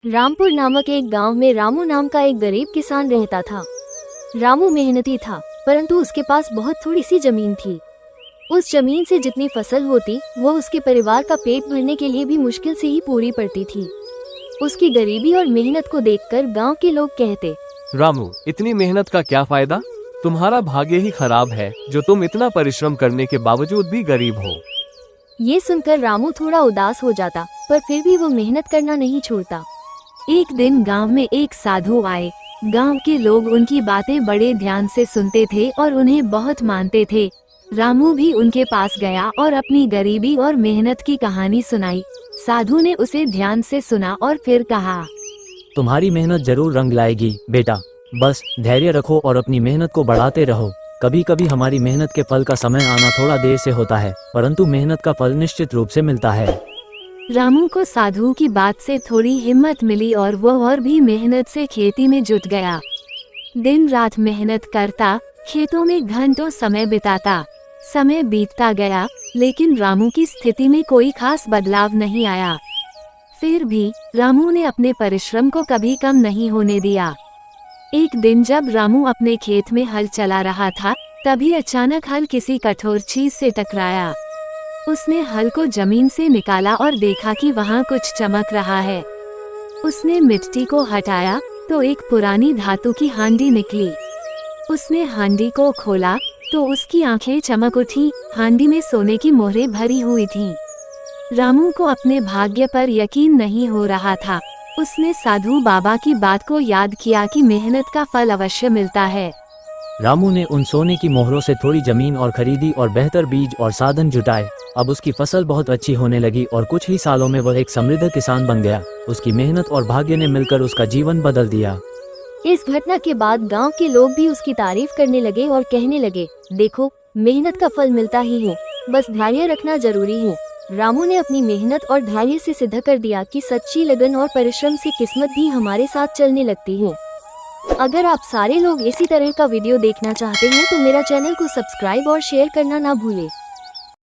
रामपुर नामक एक गांव में रामू नाम का एक गरीब किसान रहता था। रामू मेहनती था, परंतु उसके पास बहुत थोड़ी सी जमीन थी। उस जमीन से जितनी फसल होती वो उसके परिवार का पेट भरने के लिए भी मुश्किल से ही पूरी पड़ती थी। उसकी गरीबी और मेहनत को देखकर गांव के लोग कहते, रामू, इतनी मेहनत का क्या फायदा? तुम्हारा भाग्य ही खराब है जो तुम इतना परिश्रम करने के बावजूद भी गरीब हो। ये सुनकर रामू थोड़ा उदास हो जाता, पर फिर भी वो मेहनत करना नहीं छोड़ता। एक दिन गांव में एक साधु आए। गांव के लोग उनकी बातें बड़े ध्यान से सुनते थे और उन्हें बहुत मानते थे। रामू भी उनके पास गया और अपनी गरीबी और मेहनत की कहानी सुनाई। साधु ने उसे ध्यान से सुना और फिर कहा, तुम्हारी मेहनत जरूर रंग लाएगी बेटा, बस धैर्य रखो और अपनी मेहनत को बढ़ाते रहो। कभी कभी हमारी मेहनत के फल का समय आना थोड़ा देर से होता है, परंतु मेहनत का फल निश्चित रूप से मिलता है। रामू को साधु की बात से थोड़ी हिम्मत मिली और वह और भी मेहनत से खेती में जुट गया। दिन रात मेहनत करता, खेतों में घंटों समय बिताता। समय बीतता गया, लेकिन रामू की स्थिति में कोई खास बदलाव नहीं आया। फिर भी रामू ने अपने परिश्रम को कभी कम नहीं होने दिया। एक दिन जब रामू अपने खेत में हल चला रहा था, तभी अचानक हल किसी कठोर चीज से टकराया। उसने हल को जमीन से निकाला और देखा कि वहाँ कुछ चमक रहा है। उसने मिट्टी को हटाया तो एक पुरानी धातु की हांडी निकली। उसने हांडी को खोला तो उसकी आंखें चमक उठी। हांडी में सोने की मोहरें भरी हुई थीं। रामू को अपने भाग्य पर यकीन नहीं हो रहा था। उसने साधु बाबा की बात को याद किया कि मेहनत का फल अवश्य मिलता है। रामू ने उन सोने की मोहरों से थोड़ी जमीन और खरीदी और बेहतर बीज और साधन जुटाए। अब उसकी फसल बहुत अच्छी होने लगी और कुछ ही सालों में वह एक समृद्ध किसान बन गया। उसकी मेहनत और भाग्य ने मिलकर उसका जीवन बदल दिया। इस घटना के बाद गांव के लोग भी उसकी तारीफ करने लगे और कहने लगे, देखो, मेहनत का फल मिलता ही है, बस धैर्य रखना जरूरी है। रामू ने अपनी मेहनत और धैर्य से सिद्ध कर दिया कि सच्ची लगन और परिश्रम से किस्मत भी हमारे साथ चलने लगती है। अगर आप सारे लोग इसी तरह का वीडियो देखना चाहते हैं तो मेरा चैनल को सब्सक्राइब और शेयर करना ना भूलें।